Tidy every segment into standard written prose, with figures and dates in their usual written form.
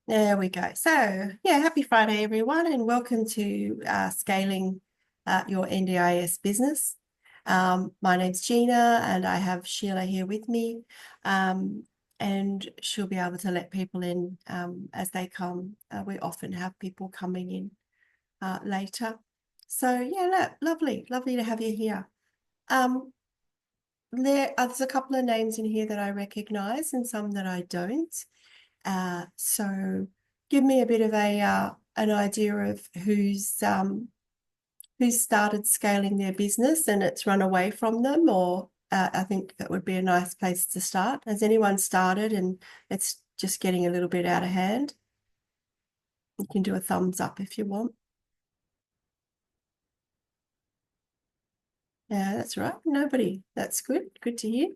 There we go. So, yeah, happy Friday, everyone, and welcome to Scaling Your NDIS Business. My name's Gina, and I have Sheila here with me, and she'll be able to let people in as they come. We often have people coming in later. So, yeah, look, lovely to have you here. Um, there's a couple of names in here that I recognize and some that I don't. So give me a bit of a an idea of who's started scaling their business and it's run away from them, or I think that would be a nice place to start. Has anyone started and it's just getting a little bit out of hand? You can do a thumbs up if you want. Yeah, that's right. Nobody. That's good. Good to hear.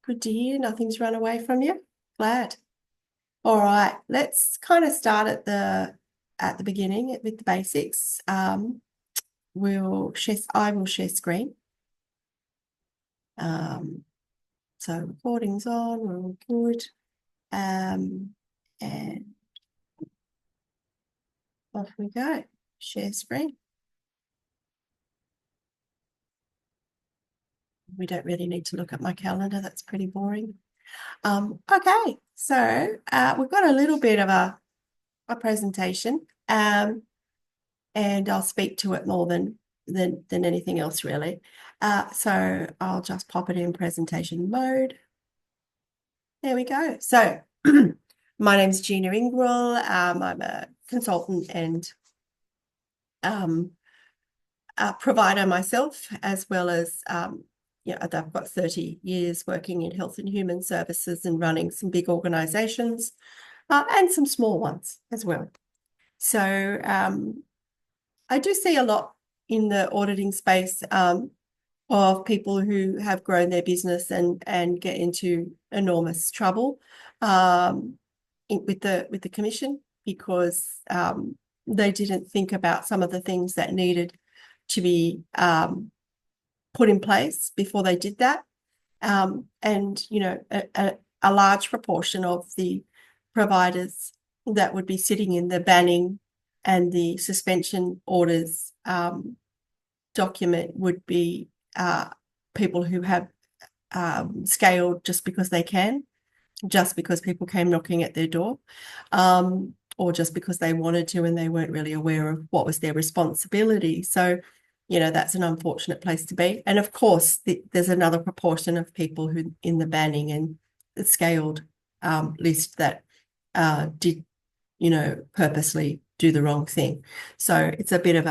Good to hear. Nothing's run away from you. Glad. All right, let's kind of start at the beginning with the basics. I will share screen. Um, so recording's on, we're all good. And off we go. Share screen. We don't really need to look at my calendar, that's pretty boring. Okay, so we've got a little bit of a presentation. And I'll speak to it more than anything else, really. So I'll just pop it in presentation mode. There we go. So my name's Gina Ingrouille. I'm a consultant and a provider myself, as well as I've got 30 years working in health and human services and running some big organizations and some small ones as well. So I do see a lot in the auditing space of people who have grown their business and get into enormous trouble with the commission because they didn't think about some of the things that needed to be put in place before they did that. And a large proportion of the providers that would be sitting in the banning and the suspension orders document would be people who have scaled just because they can, just because people came knocking at their door, or just because they wanted to and they weren't really aware of what was their responsibility. So, that's an unfortunate place to be. And of course, there's another proportion of people who in the banning and the scaled list that did, purposely do the wrong thing. So it's a bit of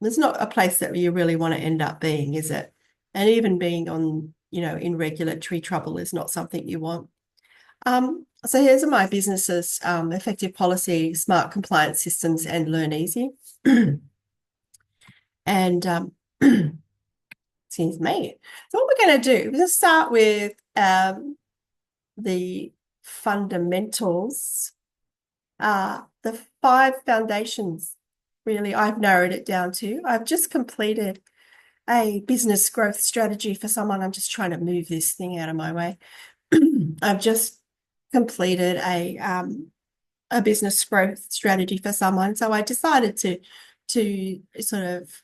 there's not a place that you really want to end up being, is it? And even being on, in regulatory trouble is not something you want. So here's my businesses: effective policy, smart compliance systems, and Learn Easy. And excuse me. So what we're going to do, we're going to start with the fundamentals, the 5 foundations. Really, I've narrowed it down to. I've just completed a business growth strategy for someone. I'm just trying to move this thing out of my way. I've just completed a business growth strategy for someone. So I decided to sort of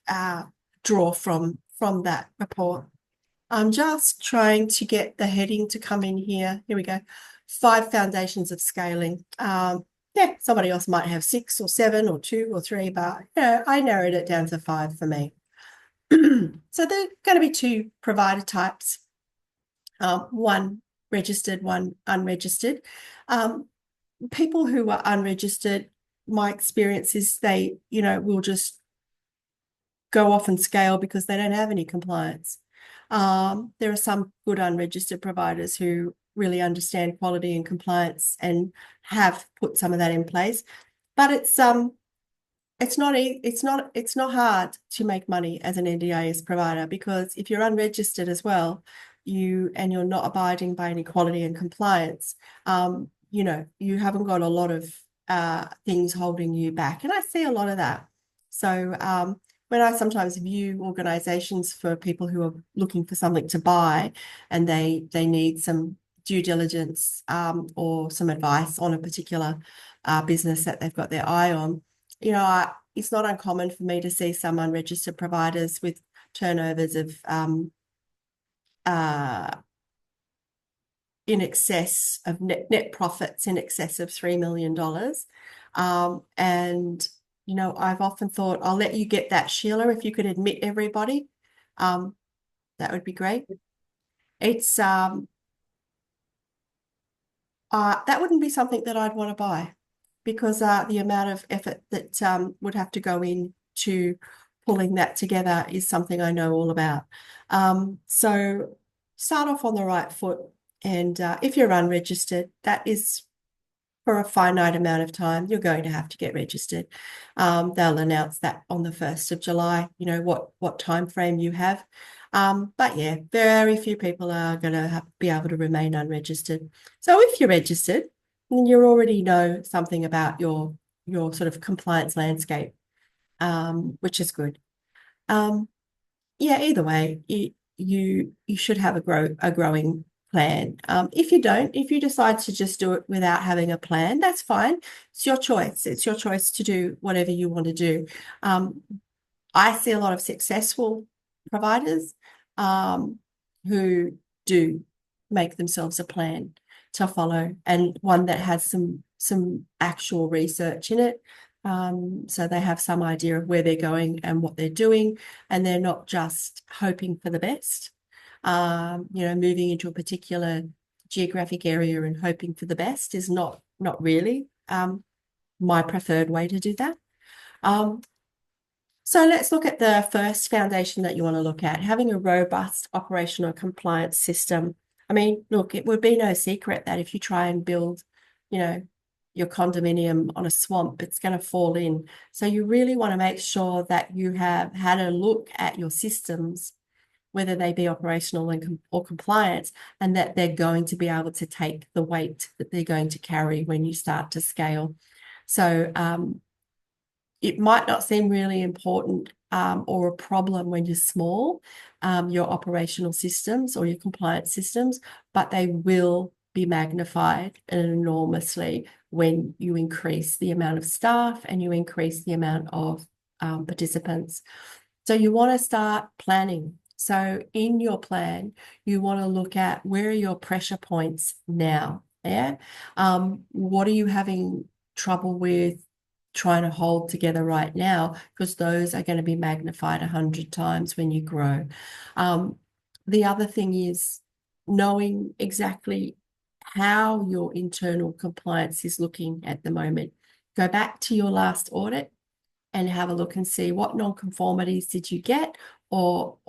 draw from that report. I'm just trying to get the heading to come in here. Here we go. 5 foundations of scaling. Yeah, somebody else might have 6 or 7 or 2 or 3, but I narrowed it down to 5 for me. So there are going to be 2 provider types, one registered, one unregistered. People who are unregistered, my experience is they, will just go off and scale because they don't have any compliance. There are some good unregistered providers who really understand quality and compliance and have put some of that in place, but it's not hard to make money as an NDIS provider, because if you're unregistered as well, you're not abiding by any quality and compliance, you haven't got a lot of things holding you back. And I see a lot of that. So when I sometimes view organizations for people who are looking for something to buy and they need some due diligence or some advice on a particular business that they've got their eye on, it's not uncommon for me to see some unregistered providers with turnovers of in excess of net profits in excess of $3 million. And, I've often thought, I'll let you get that, Sheila, if you could admit everybody. That would be great. It's that wouldn't be something that I'd want to buy, because the amount of effort that would have to go into pulling that together is something I know all about. So start off on the right foot. And if you're unregistered, that is for a finite amount of time. You're going to have to get registered. They'll announce that on the 1st of July, what time frame you have. But yeah, very few people are going to be able to remain unregistered. So if you're registered, then you already know something about your sort of compliance landscape, which is good. Yeah, either way, you should have a growing plan. If you decide to just do it without having a plan, that's fine. It's your choice. It's your choice to do whatever you want to do. I see a lot of successful providers who do make themselves a plan to follow, and one that has some actual research in it. So they have some idea of where they're going and what they're doing, and they're not just hoping for the best. Moving into a particular geographic area and hoping for the best is not really my preferred way to do that. So let's look at the first foundation that you want to look at, having a robust operational compliance system. I mean, look, it would be no secret that if you try and build, your condominium on a swamp, it's going to fall in. So you really want to make sure that you have had a look at your systems, whether they be operational or compliance, and that they're going to be able to take the weight that they're going to carry when you start to scale. So it might not seem really important or a problem when you're small, your operational systems or your compliance systems, but they will be magnified enormously when you increase the amount of staff and you increase the amount of participants. So you want to start planning. So in your plan, you want to look at where are your pressure points now? Yeah. What are you having trouble with trying to hold together right now? Because those are going to be magnified 100 times when you grow. The other thing is knowing exactly how your internal compliance is looking at the moment. Go back to your last audit and have a look and see what non-conformities did you get or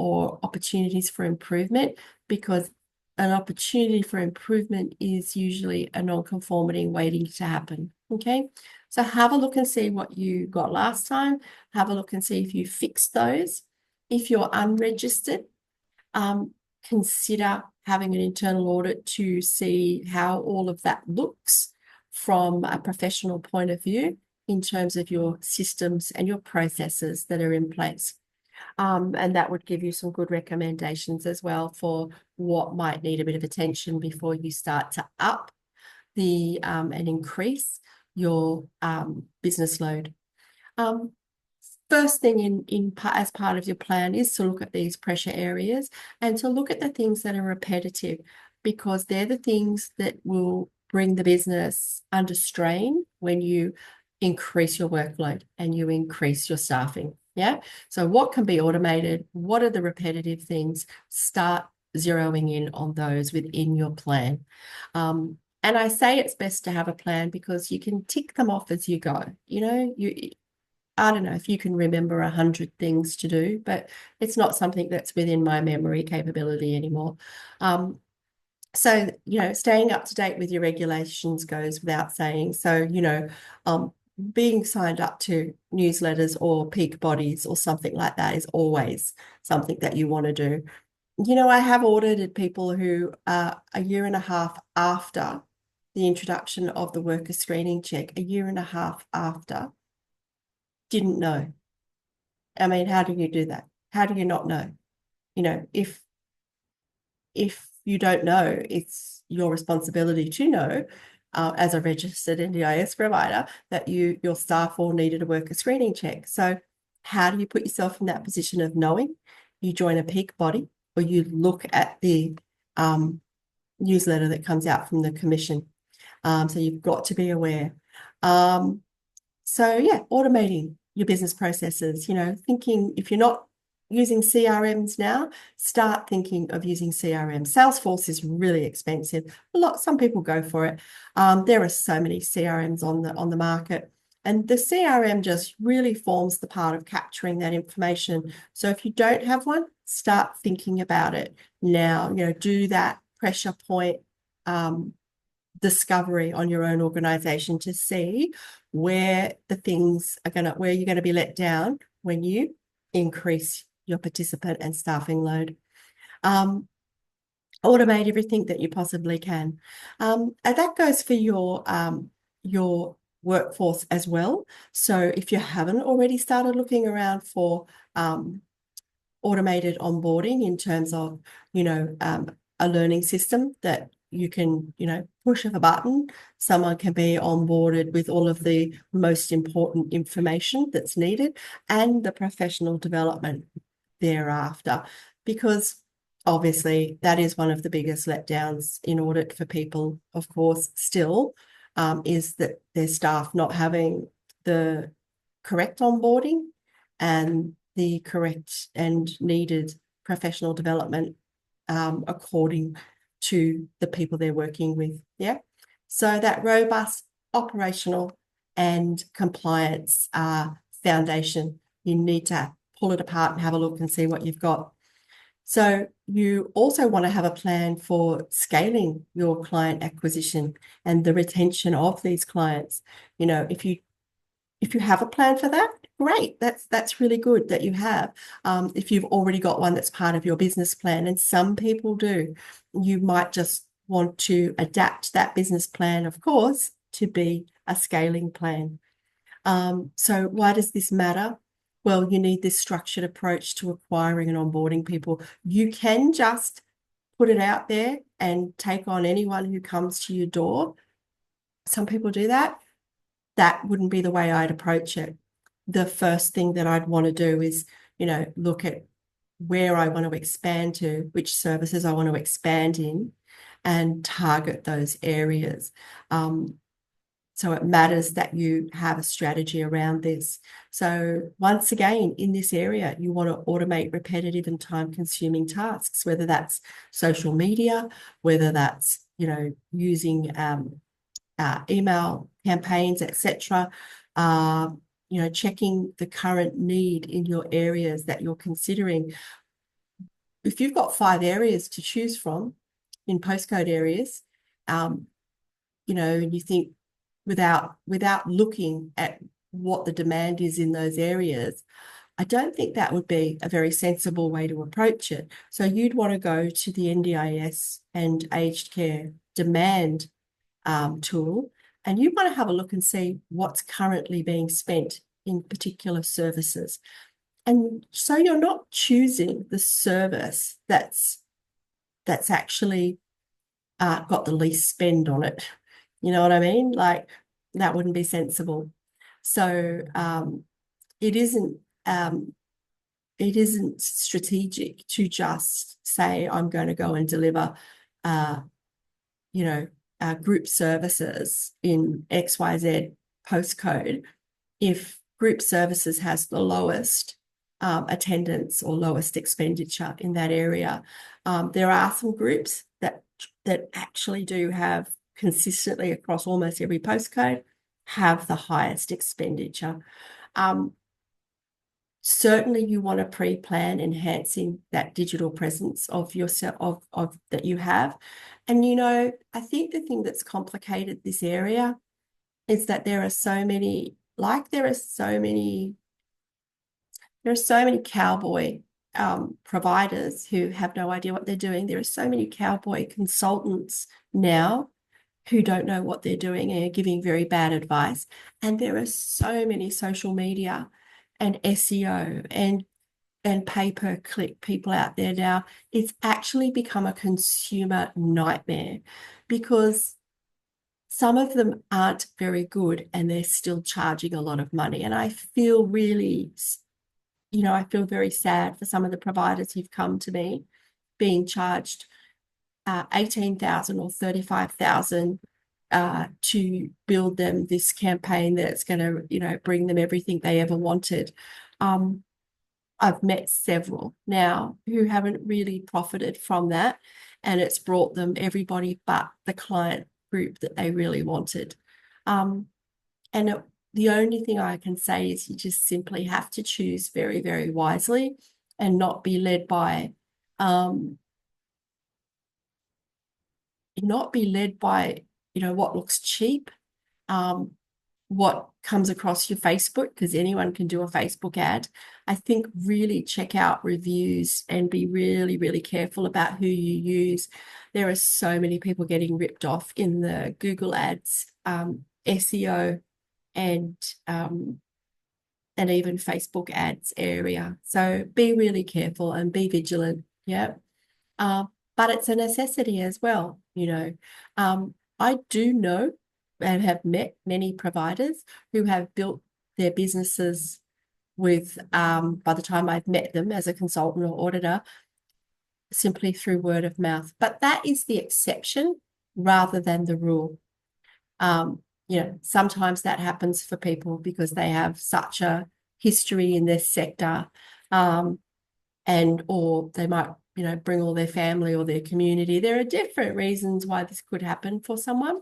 opportunities for improvement, because an opportunity for improvement is usually a non-conformity waiting to happen. Okay, so have a look and see what you got last time. Have a look and see if you fixed those. If you're unregistered, consider having an internal audit to see how all of that looks from a professional point of view in terms of your systems and your processes that are in place. And that would give you some good recommendations as well for what might need a bit of attention before you start to up and increase your business load. First thing as part of your plan is to look at these pressure areas and to look at the things that are repetitive, because they're the things that will bring the business under strain when you increase your workload and you increase your staffing. Yeah. So what can be automated? What are the repetitive things? Start zeroing in on those within your plan. And I say it's best to have a plan because you can tick them off as you go. I don't know if you can remember 100 things to do, but it's not something that's within my memory capability anymore. So, staying up to date with your regulations goes without saying. So, being signed up to newsletters or peak bodies or something like that is always something that you want to do. I have audited people who are a year and a half after the introduction of the worker screening check, a year and a half after, didn't know. I mean, how do you do that? How do you not know? If you don't know, it's your responsibility to know, as a registered NDIS provider, that your staff all needed a worker screening check. So how do you put yourself in that position of knowing? You join a peak body, or you look at the newsletter that comes out from the commission. So you've got to be aware. So yeah, automating your business processes, thinking, if you're not using CRMs now, start thinking of using CRM. Salesforce is really expensive. Some people go for it. There are so many CRMs on the market, and the CRM just really forms the part of capturing that information. So if you don't have one, start thinking about it now. Do that pressure point discovery on your own organization to see where where you're going to be let down when you increase your participant and staffing load. Automate everything that you possibly can. And that goes for your workforce as well. So if you haven't already started looking around for automated onboarding in terms of, a learning system that you can, push of a button, someone can be onboarded with all of the most important information that's needed and the professional development thereafter, because obviously that is one of the biggest letdowns in audit for people, of course, still, is that their staff not having the correct onboarding and the correct and needed professional development according to the people they're working with. Yeah. So that robust operational and compliance foundation, you need to pull it apart and have a look and see what you've got. So you also want to have a plan for scaling your client acquisition and the retention of these clients. If you have a plan for that, great. That's really good that you have. If you've already got one that's part of your business plan, and some people do, you might just want to adapt that business plan, of course, to be a scaling plan. So why does this matter? Well, you need this structured approach to acquiring and onboarding people. You can just put it out there and take on anyone who comes to your door. Some people do that. That wouldn't be the way I'd approach it. The first thing that I'd want to do is, look at where I want to expand to, which services I want to expand in, and target those areas. So it matters that you have a strategy around this. So once again, in this area, you want to automate repetitive and time-consuming tasks, whether that's social media, whether that's, using email campaigns, etc. Checking the current need in your areas that you're considering. If you've got 5 areas to choose from in postcode areas, and you think without looking at what the demand is in those areas, I don't think that would be a very sensible way to approach it. So you'd want to go to the NDIS and aged care demand tool, and you want to have a look and see what's currently being spent in particular services. And so you're not choosing the service that's actually got the least spend on it. You know what I mean? Like, that wouldn't be sensible. So it isn't strategic to just say, I'm going to go and deliver group services in XYZ postcode if group services has the lowest attendance or lowest expenditure in that area. There are some groups that actually do have consistently across almost every postcode have the highest expenditure. Certainly you want to pre-plan enhancing that digital presence of yourself of that you have. And I think the thing that's complicated this area is that there are so many cowboy providers who have no idea what they're doing. There are so many cowboy consultants now who don't know what they're doing and are giving very bad advice. And there are so many social media and SEO and and pay-per-click people out there now, it's actually become a consumer nightmare because some of them aren't very good and they're still charging a lot of money. And I feel really, I feel very sad for some of the providers who've come to me being charged 18,000 or 35,000 to build them this campaign that's going to, bring them everything they ever wanted. I've met several now who haven't really profited from that, and it's brought them everybody but the client group that they really wanted. The only thing I can say is you just simply have to choose very, very wisely and not be led by what looks cheap, what comes across your Facebook, because anyone can do a Facebook ad. I think really check out reviews and be really, really careful about who you use. There are so many people getting ripped off in the Google ads, SEO, and even Facebook ads area. So be really careful and be vigilant. Yeah. But it's a necessity as well. I do know and have met many providers who have built their businesses with, by the time I've met them as a consultant or auditor, simply through word of mouth. But that is the exception rather than the rule. Sometimes that happens for people because they have such a history in this sector, or they might, bring all their family or their community. There are different reasons why this could happen for someone,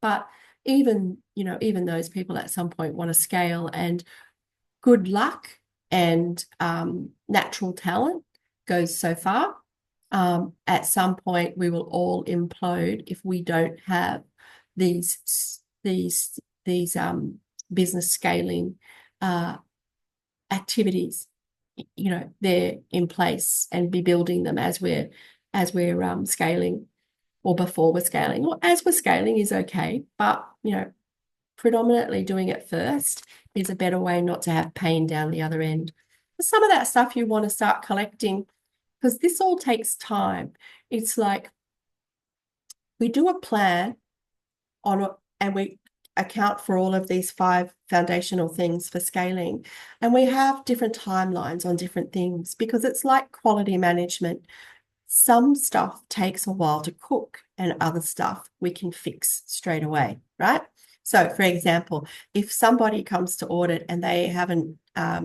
but even those people at some point want to scale, and good luck and natural talent goes so far. At some point, we will all implode if we don't have these business scaling activities, they're in place, and be building them as we're scaling, or before we're scaling, or as we're scaling is okay, but predominantly doing it first is a better way not to have pain down the other end. Some of that stuff you want to start collecting, because this all takes time. It's like we do a plan and we account for all of these 5 foundational things for scaling, and we have different timelines on different things, because it's like quality management. Some stuff takes a while to cook, and other stuff we can fix straight away, right? So, for example, if somebody comes to audit and they haven't got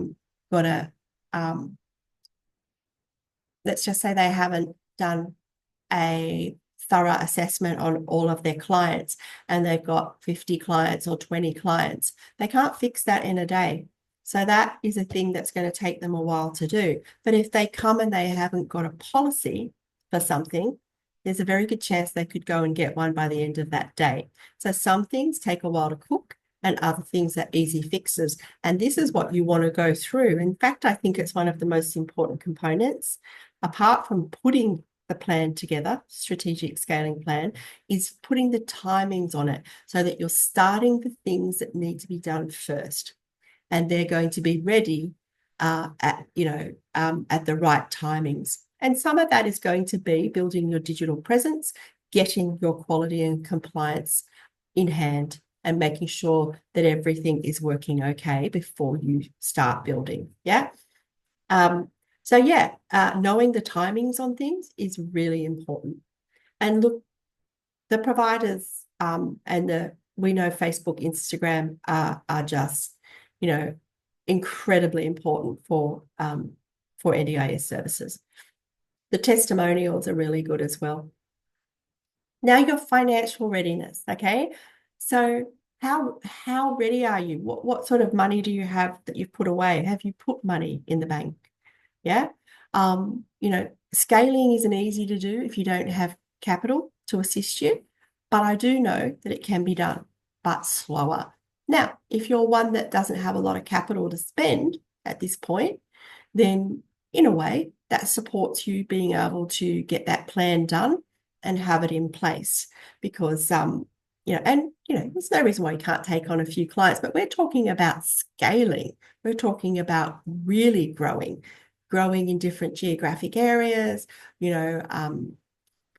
let's just say they haven't done a thorough assessment on all of their clients, and they've got 50 clients or 20 clients, they can't fix that in a day. So that is a thing that's going to take them a while to do. But if they come and they haven't got a policy for something, there's a very good chance they could go and get one by the end of that day. So some things take a while to cook, and other things are easy fixes. And this is what you want to go through. In fact, I think it's one of the most important components, apart from putting the plan together, strategic scaling plan, is putting the timings on it so that you're starting the things that need to be done first, and they're going to be ready at the right timings. And some of that is going to be building your digital presence, getting your quality and compliance in hand, and making sure that everything is working okay before you start building. Yeah. Knowing the timings on things is really important. And look, the providers we know Facebook, Instagram are just, incredibly important for NDIS services. The testimonials are really good as well. Now, your financial readiness, okay? So how ready are you? What sort of money do you have that you've put away? Have you put money in the bank? Yeah. Scaling isn't easy to do if you don't have capital to assist you, but I do know that it can be done, but slower. Now, if you're one that doesn't have a lot of capital to spend at this point, then in a way that supports you being able to get that plan done and have it in place, because there's no reason why you can't take on a few clients, but we're talking about scaling. We're talking about really growing, growing in different geographic areas,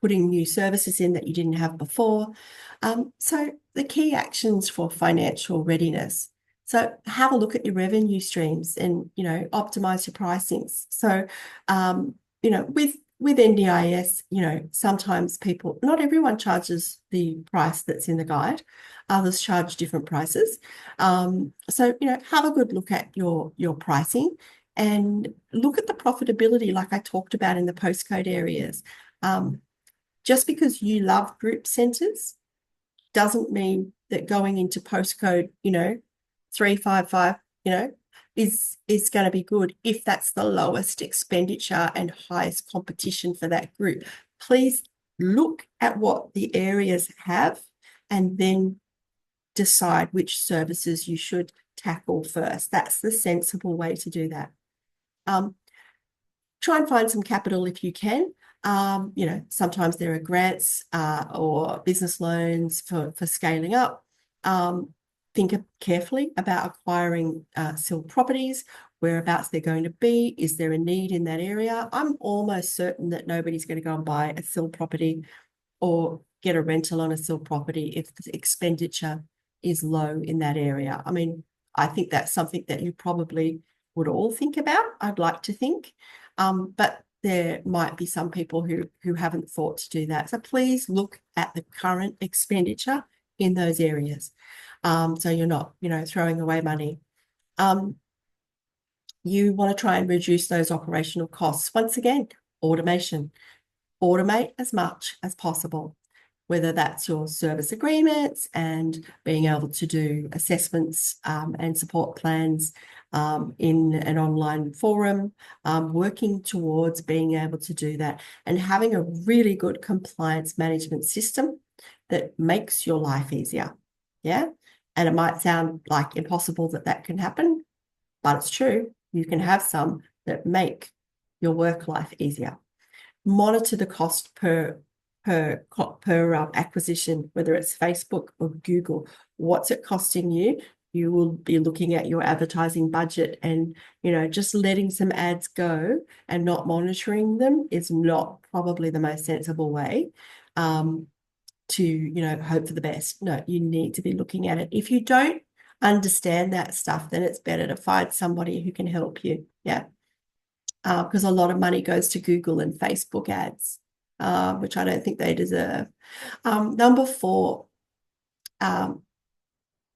putting new services in that you didn't have before. So the key actions for financial readiness. So have a look at your revenue streams and, optimize your pricings. So, with NDIS, sometimes not everyone charges the price that's in the guide. Others charge different prices. So, have a good look at your pricing and look at the profitability like I talked about in the postcode areas. Just because you love group centres doesn't mean that going into postcode, 355, is going to be good if that's the lowest expenditure and highest competition for that group. Please look at what the areas have and then decide which services you should tackle first. That's the sensible way to do that. Try and find some capital if you can. Sometimes there are grants or business loans for scaling up. Think carefully about acquiring SIL properties, whereabouts they're going to be. Is there a need in that area? I'm almost certain that nobody's going to go and buy a SIL property or get a rental on a SIL property if the expenditure is low in that area. I mean, I think that's something that you probably would all think about. I'd like to think. But there might be some people who haven't thought to do that. So please look at the current expenditure in those areas. So you're not, throwing away money. You want to try and reduce those operational costs. Once again, automation. Automate as much as possible, whether that's your service agreements and being able to do assessments and support plans in an online forum, working towards being able to do that and having a really good compliance management system that makes your life easier. Yeah. And it might sound like impossible that can happen, but it's true. You can have some that make your work life easier. Monitor the cost per acquisition, whether it's Facebook or Google. What's it costing you? You will be looking at your advertising budget and, just letting some ads go and not monitoring them is not probably the most sensible way to, hope for the best. No, you need to be looking at it. If you don't understand that stuff, then it's better to find somebody who can help you. Yeah. Because a lot of money goes to Google and Facebook ads, which I don't think they deserve. Number 4,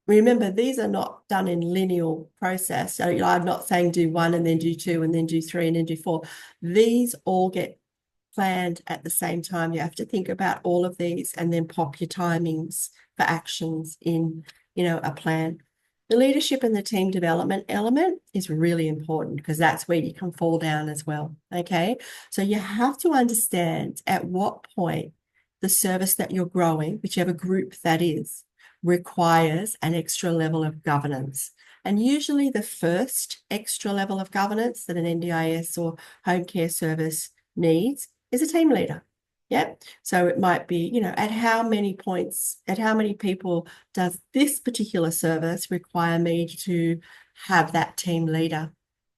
remember, these are not done in linear process. So I'm not saying do 1 and then do 2 and then do 3 and then do 4. These all get planned at the same time. You have to think about all of these and then pop your timings for actions in, a plan. The leadership and the team development element is really important because that's where you can fall down as well, okay? So you have to understand at what point the service that you're growing, whichever group that is, requires an extra level of governance. And usually the first extra level of governance that an NDIS or home care service needs is a team leader. Yeah. So it might be, at how many people does this particular service require me to have that team leader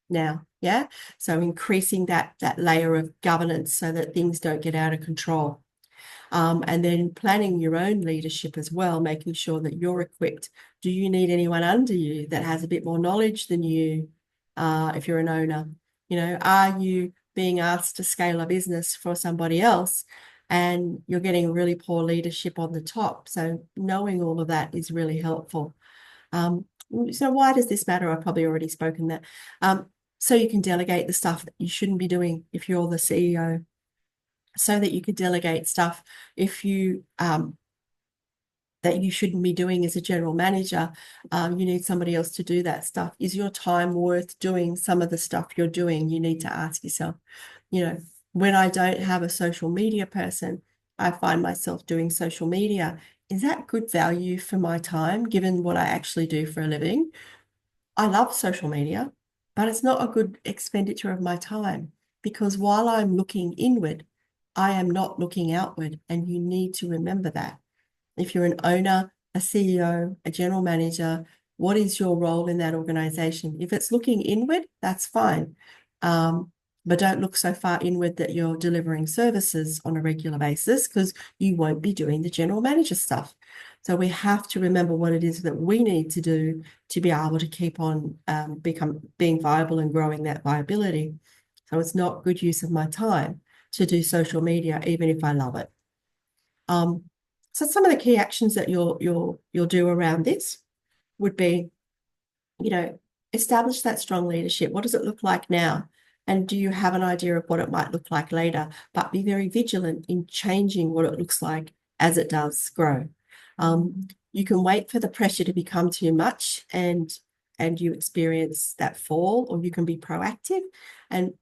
now? Yeah. So increasing that layer of governance so that things don't get out of control. And then planning your own leadership as well, making sure that you're equipped. Do you need anyone under you that has a bit more knowledge than you if you're an owner? Are you being asked to scale a business for somebody else and you're getting really poor leadership on the top? So knowing all of that is really helpful. So why does this matter? I've probably already spoken that. So you can delegate the stuff that you shouldn't be doing if you're the CEO, so that you could delegate stuff if you that you shouldn't be doing as a general manager. You need somebody else to do that stuff. Is your time worth doing some of the stuff you're doing? You need to ask yourself, when I don't have a social media person, I find myself doing social media. Is that good value for my time, given what I actually do for a living? I love social media, but it's not a good expenditure of my time because while I'm looking inward, I am not looking outward, and you need to remember that. If you're an owner, a CEO, a general manager, what is your role in that organization? If it's looking inward, that's fine. but don't look so far inward that you're delivering services on a regular basis, because you won't be doing the general manager stuff. So we have to remember what it is that we need to do to be able to keep on being viable and growing that viability. So it's not good use of my time to do social media, even if I love it. So some of the key actions that you'll do around this would be, establish that strong leadership. What does it look like now? And do you have an idea of what it might look like later? But be very vigilant in changing what it looks like as it does grow. You can wait for the pressure to become too much and you experience that fall, or you can be proactive and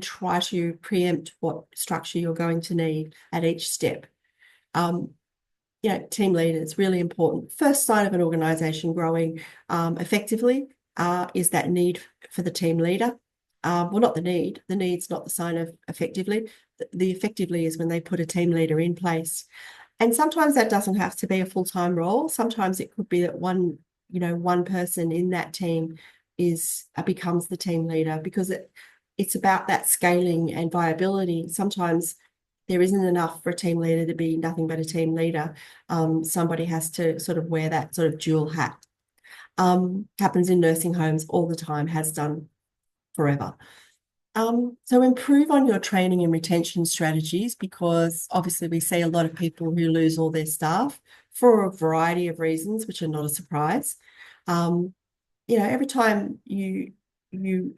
try to preempt what structure you're going to need at each step. Team leaders, really important. First sign of an organization growing effectively is that need for the team leader. Well, not the need. The need's not the sign of effectively. The effectively is when they put a team leader in place. And sometimes that doesn't have to be a full-time role. Sometimes it could be that one person in that team becomes the team leader, because it's about that scaling and viability. Sometimes there isn't enough for a team leader to be nothing but a team leader. Somebody has to sort of wear that sort of dual hat. Happens in nursing homes all the time, has done forever. So improve on your training and retention strategies, because obviously we see a lot of people who lose all their staff for a variety of reasons, which are not a surprise. Every time you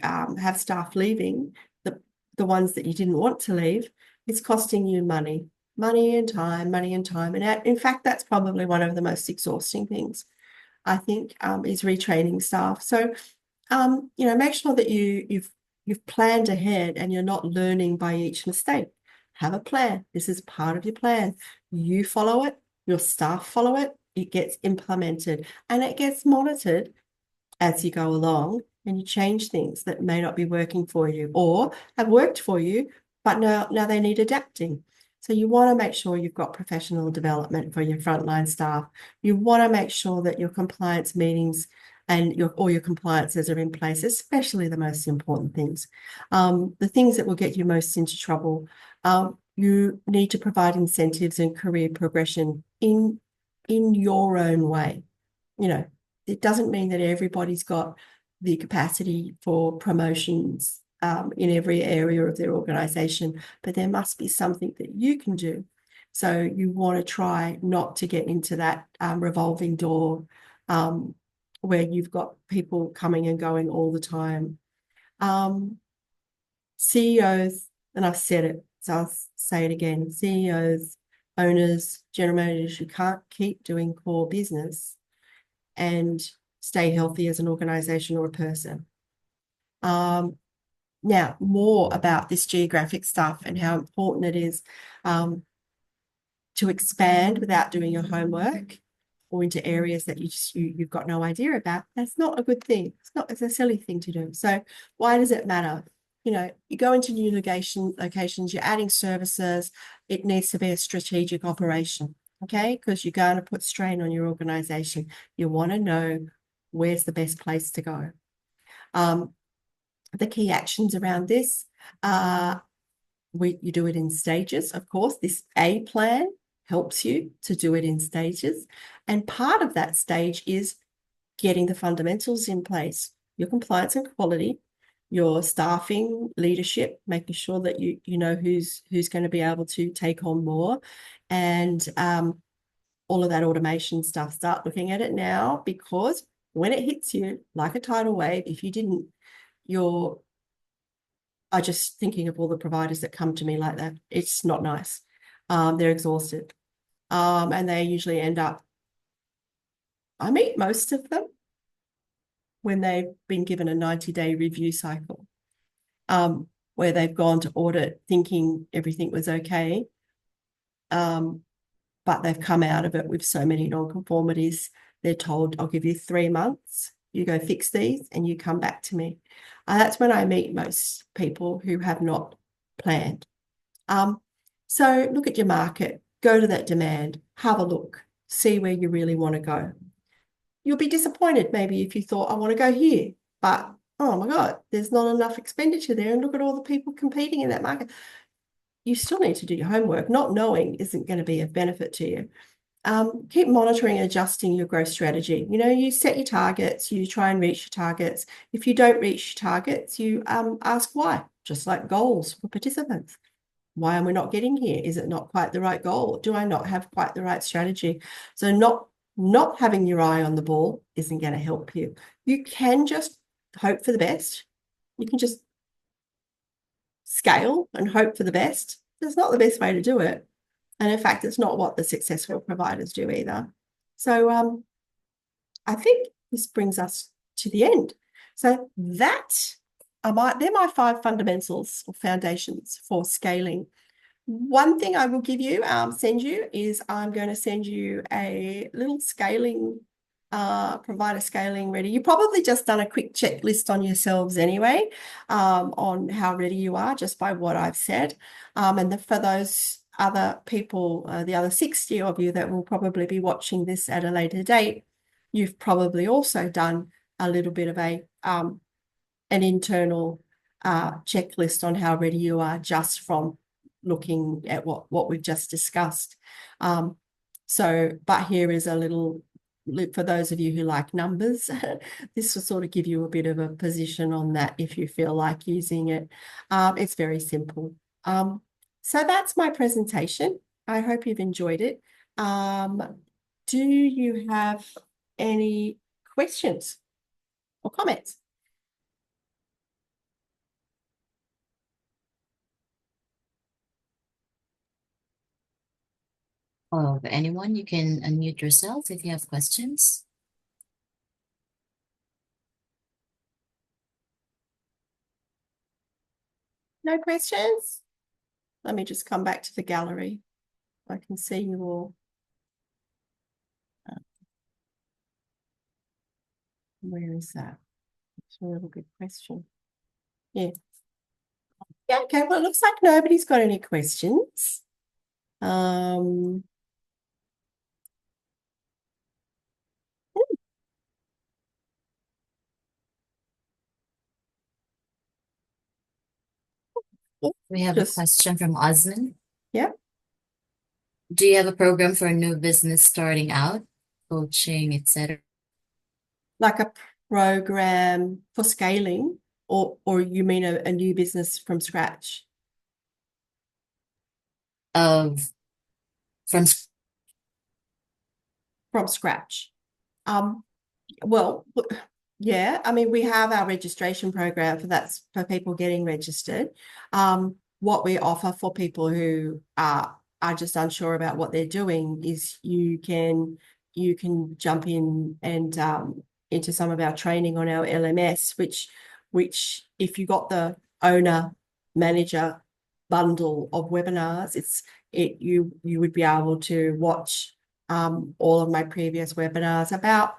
have staff leaving, the ones that you didn't want to leave, it's costing you money and time. And in fact, that's probably one of the most exhausting things, I think, is retraining staff. So, make sure that you've planned ahead and you're not learning by each mistake. Have a plan. This is part of your plan. You follow it, your staff follow it, it gets implemented, and it gets monitored as you go along, and you change things that may not be working for you or have worked for you, but now they need adapting. So you want to make sure you've got professional development for your frontline staff. You want to make sure that your compliance meetings and all your compliances are in place, especially the most important things. The things that will get you most into trouble, you need to provide incentives and career progression in your own way. It doesn't mean that everybody's got the capacity for promotions in every area of their organization, but there must be something that you can do. So you want to try not to get into that revolving door where you've got people coming and going all the time. CEOs, and I've said it, so I'll say it again, CEOs, owners, general managers, you can't keep doing core business and stay healthy as an organization or a person. Now, more about this geographic stuff and how important it is to expand without doing your homework or into areas that you've got no idea about. That's not a good thing. It's a silly thing to do. So why does it matter? You go into new locations, you're adding services, it needs to be a strategic operation, okay? Because you're going to put strain on your organization. You want to know where's the best place to go. The key actions around this, you do it in stages, of course. This A plan helps you to do it in stages. And part of that stage is getting the fundamentals in place, your compliance and quality, your staffing, leadership, making sure that you know who's going to be able to take on more, and all of that automation stuff. Start looking at it now, because when it hits you like a tidal wave, if you didn't, I just thinking of all the providers that come to me like that. It's not nice. They're exhausted. And they usually end up, I meet most of them when they've been given a 90-day review cycle, where they've gone to audit thinking everything was okay. But they've come out of it with so many non-conformities. They're told, I'll give you 3 months. You go fix these and you come back to me. That's when I meet most people who have not planned. So look at your market, go to that demand, have a look, see where you really want to go. You'll be disappointed maybe if you thought, I want to go here, but oh my God, there's not enough expenditure there. And look at all the people competing in that market. You still need to do your homework. Not knowing isn't going to be of benefit to you. Keep monitoring and adjusting your growth strategy. You set your targets, you try and reach your targets. If you don't reach your targets, you ask why, just like goals for participants. Why am I not getting here? Is it not quite the right goal? Do I not have quite the right strategy? So not having your eye on the ball isn't going to help you. You can just hope for the best. You can just scale and hope for the best. That's not the best way to do it. And in fact, it's not what the successful providers do either. So I think this brings us to the end. So they're my 5 fundamentals or foundations for scaling. One thing I will send you is I'm going to send you a little scaling, provider scaling ready. You've probably just done a quick checklist on yourselves anyway, on how ready you are just by what I've said. And for those other people, the other 60 of you that will probably be watching this at a later date, you've probably also done a little bit of an internal checklist on how ready you are just from looking at what we've just discussed. But here is a little, for those of you who like numbers, this will sort of give you a bit of a position on that if you feel like using it. It's very simple. So that's my presentation. I hope you've enjoyed it. Do you have any questions or comments? Of anyone, you can unmute yourself if you have questions. No questions? Let me just come back to the gallery. I can see you all. Where is that? It's a really good question. Yeah. Yeah, okay. Well, it looks like nobody's got any questions. Um, We have a just, question from Osman. yeah, Do you have a program for a new business starting out, coaching, etc.? like a program for scaling, or you mean a new business from scratch? Of from From scratch. Um, Well, yeah, I mean, we have our registration program for people getting registered. What we offer for people who are just unsure about what they're doing is you can jump in and into some of our training on our LMS, which if you got the owner manager bundle of webinars, you would be able to watch all of my previous webinars about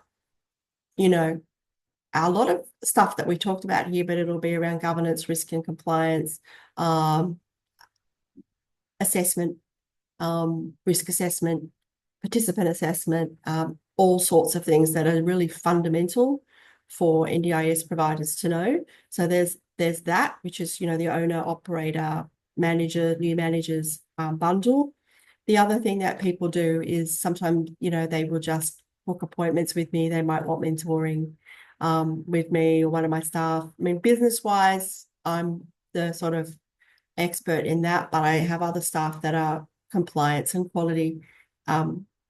a lot of stuff that we talked about here, but it'll be around governance, risk and compliance, um, assessment, risk assessment, participant assessment, all sorts of things that are really fundamental for NDIS providers to know. So there's that, which is, the owner, operator, manager, new managers bundle. The other thing that people do is sometimes, they will just book appointments with me. They might want mentoring with me or one of my staff. I mean, business-wise, I'm the sort of expert in that, but I have other staff that are compliance and quality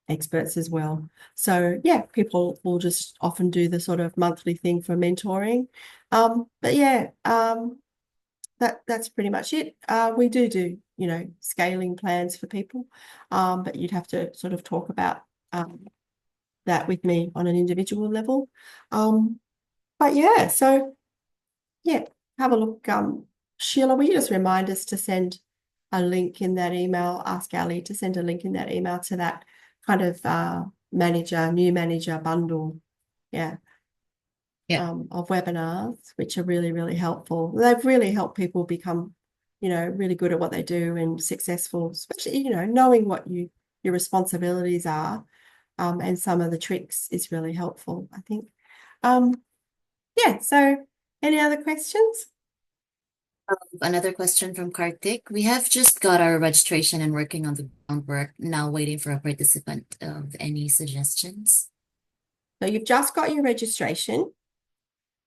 experts as well. So yeah, people will just often do the sort of monthly thing for mentoring. But yeah, that's pretty much it. We do, scaling plans for people, but you'd have to sort of talk about that with me on an individual level. But yeah, so yeah, have a look. Sheila, will you just remind us to send a link in that email? Ask Ali to send a link in that email to that kind of new manager bundle. Yeah. Yeah. Of webinars, which are really, really helpful. They've really helped people become, really good at what they do and successful, especially, knowing what your responsibilities are, and some of the tricks is really helpful, I think. Yeah, so Any other questions? Another question from Karthik. We have just got our registration and working on the groundwork, now waiting for a participant of any suggestions. So you've just got your registration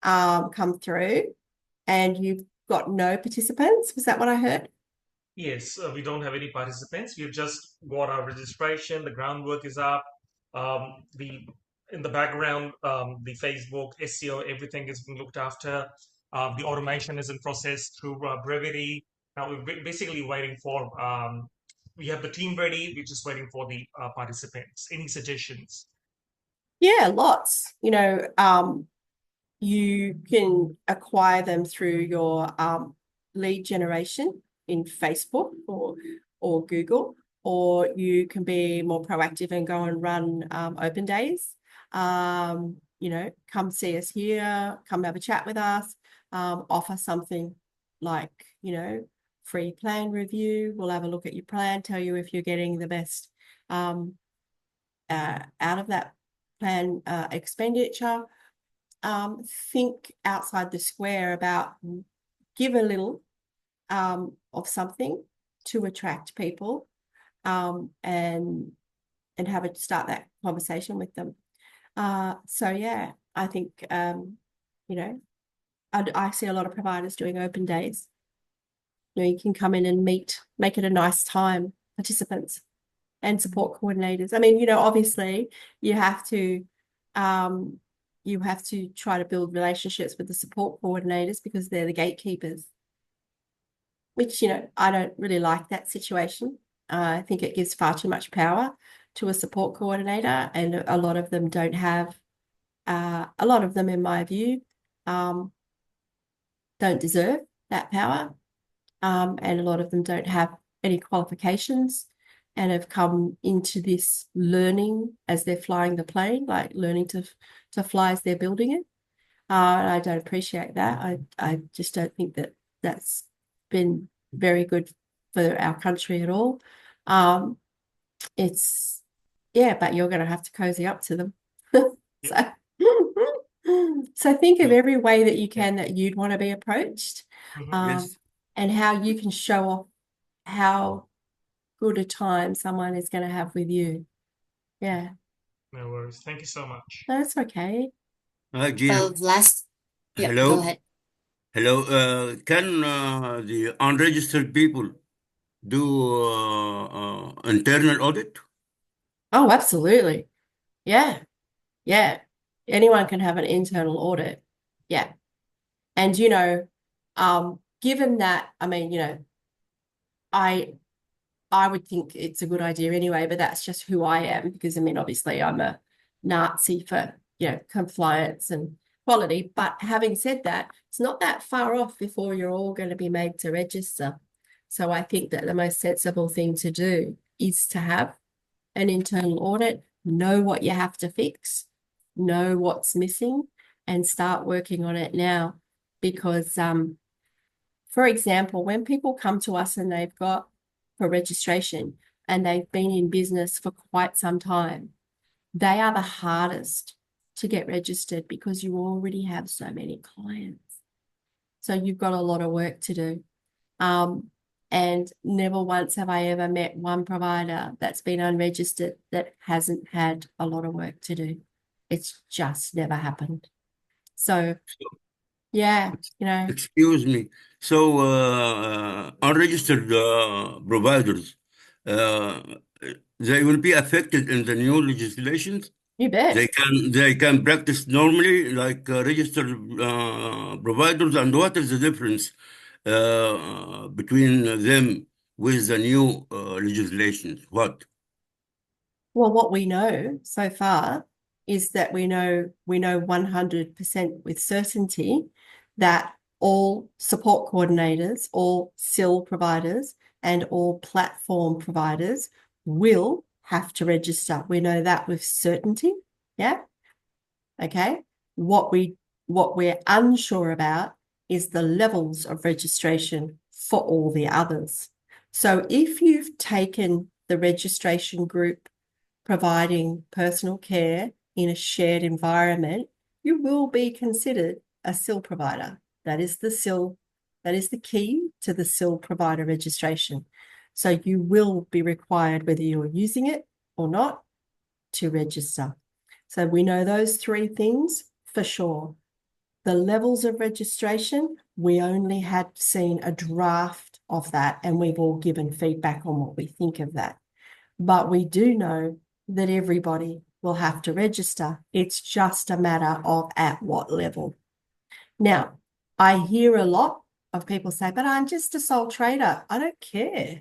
come through and you've got no participants. Was that what I heard? Yes, we don't have any participants. We've just got our registration. The groundwork is up. The in the background, the Facebook, SEO, everything is being looked after. The automation is in process through Brevity. Now we're basically waiting for. We have the team ready. We're just waiting for the participants. Any suggestions? Yeah, lots. You can acquire them through your lead generation in Facebook or Google, or you can be more proactive and go and run open days. Come see us here, come have a chat with us, offer something like, free plan review. We'll have a look at your plan, tell you if you're getting the best out of that plan expenditure. Think outside the square about give a little of something to attract people and have it start that conversation with them. So yeah, I think I see a lot of providers doing open days. You can come in and meet, make it a nice time, participants and support coordinators. I mean, obviously you have to try to build relationships with the support coordinators because they're the gatekeepers, which, I don't really like that situation. I think it gives far too much power to a support coordinator, and a lot of them don't have, a lot of them, in my view, don't deserve that power. And a lot of them don't have any qualifications and have come into this learning as they're flying the plane, like learning to fly as they're building it. And I don't appreciate that. I just don't think that that's been very good for our country at all. But you're going to have to cozy up to them. So, so think of every way that you can that you'd want to be approached, Yes. and how you can show off how good a time someone is going to have with you. Yeah, No worries. Thank you so much. that's okay. Yep, go Hello, ahead. hello. Can the unregistered people do internal audit? Oh, absolutely. Yeah, yeah. Anyone can have an internal audit. Yeah. And, given that, I mean, I I would think it's a good idea anyway, but that's just who I am because, I mean, obviously I'm a Nazi for, compliance and quality. But having said that, it's not that far off before you're all going to be made to register. So I think that the most sensible thing to do is to have an internal audit, know what you have to fix, know what's missing, and start working on it now. Because, for example, when people come to us and they've got for registration and they've been in business for quite some time, they are the hardest to get registered because you already have so many clients. So you've got a lot of work to do. And never once have I ever met one provider that's been unregistered that hasn't had a lot of work to do. It's just never happened. So, yeah, Excuse me. So unregistered providers, uh, they will be affected in the new legislations. you bet. They can practice normally like registered providers. And what is the difference between them with the new legislation? What? Well, what we know so far is that we know 100% with certainty that all support coordinators, all SIL providers, and all platform providers will have to register. We know that with certainty. Yeah. Okay. What we're unsure about is the levels of registration for all the others. So if you've taken the registration group providing personal care in a shared environment, you will be considered a SIL provider. That is the SIL, that is the key to the SIL provider registration. So you will be required, whether you're using it or not, to register. So we know those three things for sure. The levels of registration, we only had seen a draft of that, and we've all given feedback on what we think of that. But we do know that everybody will have to register. It's just a matter of at what level. Now, I hear a lot of people say, but I'm just a sole trader. I don't care.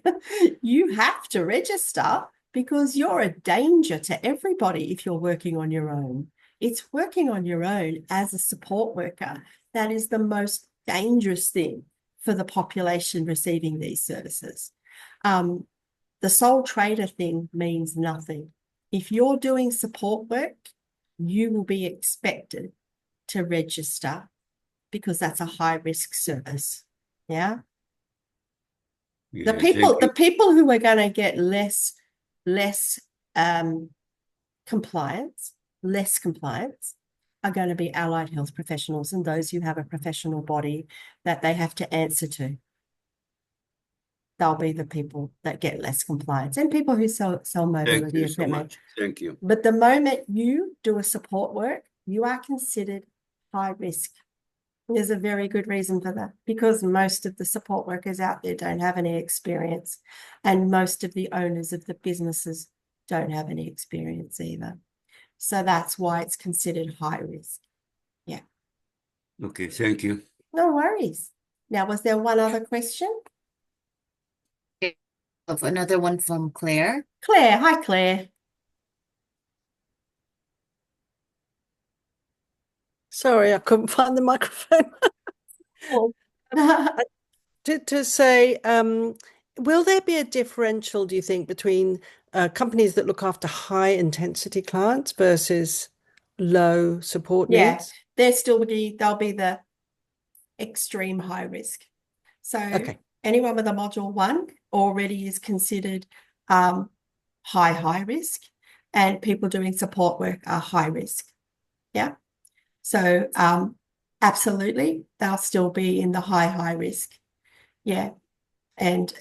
You have to register because you're a danger to everybody if you're working on your own. It's working on your own as a support worker that is the most dangerous thing for the population receiving these services. The sole trader thing means nothing. If you're doing support work, you will be expected to register because that's a high-risk service. Yeah. Yeah, The thank you. people who are going to get less compliance are going to be allied health professionals and those who have a professional body that they have to answer to. They'll be the people that get less compliance, and people who sell Thank mobility you so equipment. much. Thank you. But the moment you do a support work, you are considered high risk. There's a very good reason for that, because most of the support workers out there don't have any experience, and most of the owners of the businesses don't have any experience either. So that's why it's considered high risk. Yeah. Okay, thank you. No worries. Now, was there one other question? Of another one from Claire. Claire. Hi, Claire. Sorry, I couldn't find the microphone. To say, will there be a differential, do you think, between companies that look after high intensity clients versus low support Yeah, needs? they'll be the extreme high risk. So Okay. anyone with a module 1 already is considered high risk, and people doing support work are high risk. Yeah. So absolutely, they'll still be in the high risk. Yeah. And,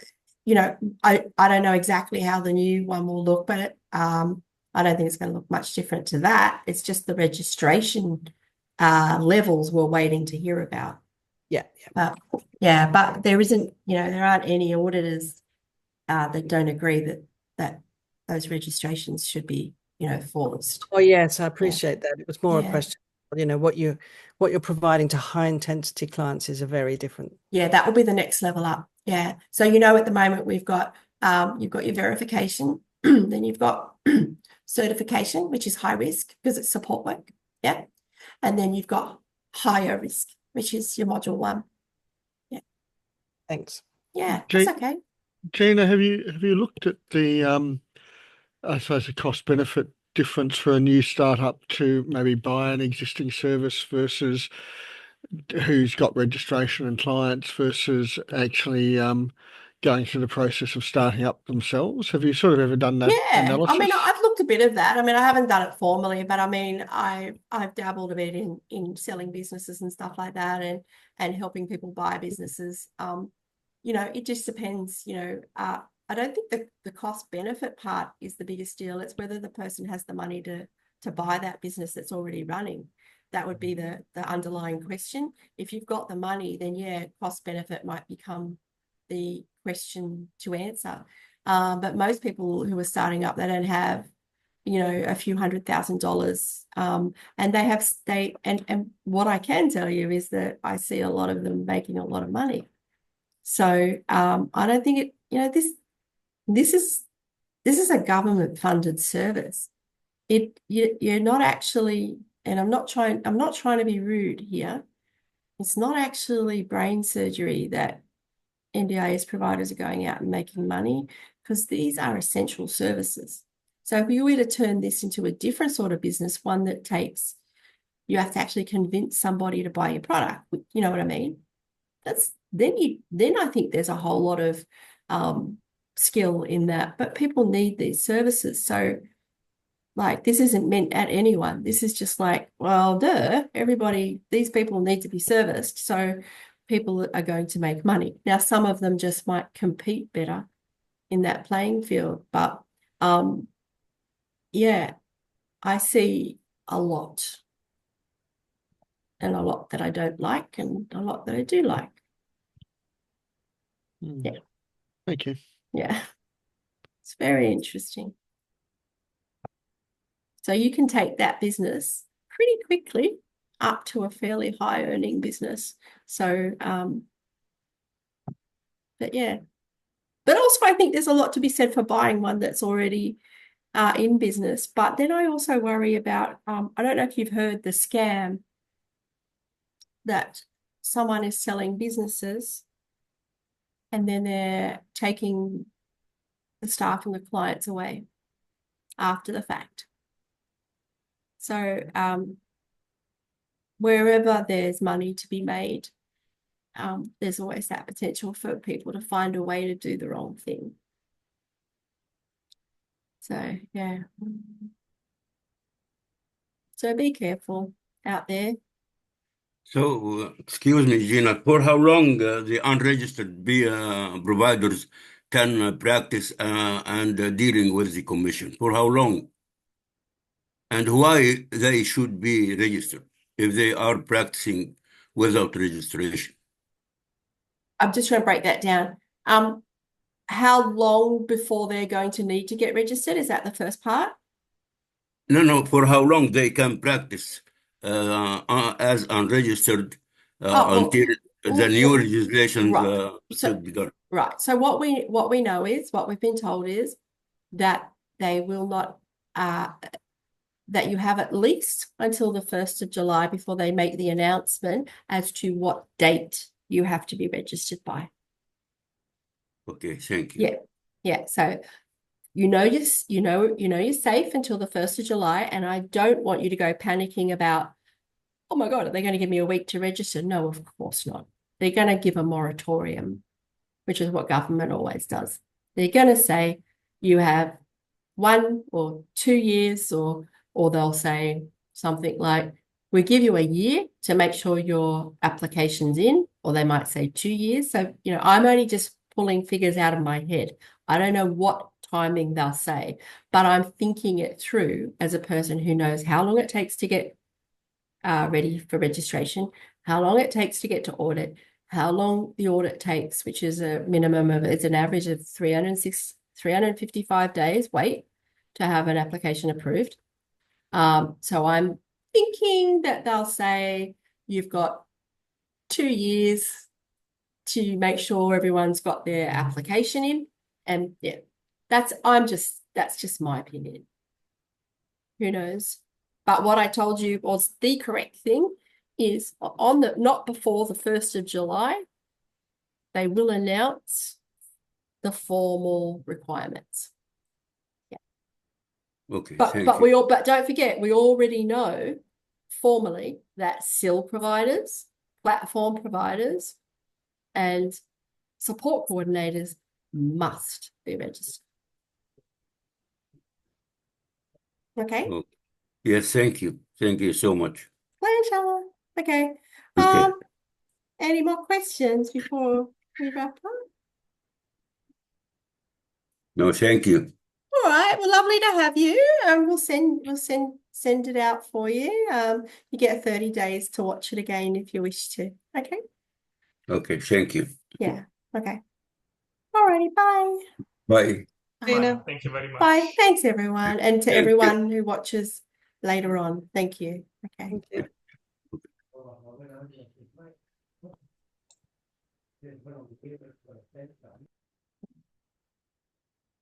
you know, I don't know exactly how the new one will look, but I don't think it's going to look much different to that. It's just the registration levels we're waiting to hear about. Yeah. But there isn't, there aren't any auditors that don't agree that those registrations should be, forced. Oh, yes, I appreciate that. It was more a Yeah. question, what you're providing to high intensity clients is a very different. Yeah, that will be the next level up. Yeah. So, at the moment we've got, you've got your verification, then you've got certification, which is high risk because it's support work. Yeah. And then you've got higher risk, which is your module 1. Yeah. Thanks. Yeah, that's okay. Gina, have you looked at the I suppose the cost benefit difference for a new startup to maybe buy an existing service versus who's got registration and clients versus actually going through the process of starting up themselves? Have you sort of ever done that analysis? I mean, I've looked a bit of that. I mean, I haven't done it formally, but I mean, I've dabbled a bit in selling businesses and stuff like that, and helping people buy businesses. It just depends. I don't think the cost benefit part is the biggest deal. It's whether the person has the money to buy that business that's already running. That would be the underlying question. If you've got the money, then yeah, cost benefit might become the question to answer. But most people who are starting up, they don't have, a few $100,000. And what I can tell you is that I see a lot of them making a lot of money. So I don't think this is a government funded service. You're not actually, and I'm not trying to be rude here. It's not actually brain surgery that NDIS providers are going out and making money, because these are essential services. So if you were to turn this into a different sort of business, one that you have to actually convince somebody to buy your product, you know what I mean? Then I think there's a whole lot of skill in that, but people need these services. So Like, this isn't meant at anyone. This is just like, well, duh, everybody, these people need to be serviced. So people are going to make money. Now, some of them just might compete better in that playing field. But yeah, I see a lot. And a lot that I don't like and a lot that I do like. Yeah. Thank you. Yeah. It's very interesting. So you can take that business pretty quickly up to a fairly high earning business. So, but yeah. But also I think there's a lot to be said for buying one that's already in business. But then I also worry about, I don't know if you've heard the scam that someone is selling businesses and then they're taking the staff and the clients away after the fact. So wherever there's money to be made, there's always that potential for people to find a way to do the wrong thing. So, yeah. So be careful out there. So, excuse me, Gina, for how long the unregistered providers can practice and dealing with the commission? For how long? And why they should be registered if they are practicing without registration? I'm just going to break that down. How long before they're going to need to get registered? Is that the first part? No, for how long they can practice as unregistered until the new legislation should be done. Right. So what we know is, what we've been told is that they will not, that you have at least until the 1st of July before they make the announcement as to what date you have to be registered by. Okay, thank you. Yeah. Yeah. So you're safe until the 1st of July, and I don't want you to go panicking about, oh my God, are they going to give me a week to register? No, of course not. They're going to give a moratorium, which is what government always does. They're going to say you have 1 or 2 years, or they'll say something like, we give you a year to make sure your application's in, or they might say 2 years. So, I'm only just pulling figures out of my head. I don't know what timing they'll say, but I'm thinking it through as a person who knows how long it takes to get ready for registration, how long it takes to get to audit, how long the audit takes, which is a minimum of, it's an average of 355 days wait to have an application approved. So I'm thinking that they'll say you've got 2 years to make sure everyone's got their application in. And yeah, that's just my opinion. Who knows? But what I told you was the correct thing is not before the 1st of July, they will announce the formal requirements. Yeah. Okay, but thank you. but don't forget, we already know formally that SIL providers, platform providers, and support coordinators must be registered. Okay. Okay. Yes, thank you. Thank you so much. Pleasure. Okay. Okay. Any more questions before we wrap up? No, thank you. All right. Well, lovely to have you. We'll send it out for you. You get 30 days to watch it again if you wish to. Okay. Okay, thank you. Yeah. Okay. All righty. Bye. Bye. Gina. Thank you very much. Bye. Thanks, everyone, and to Thank you. everyone who watches later on. Thank you. Okay. Thank you.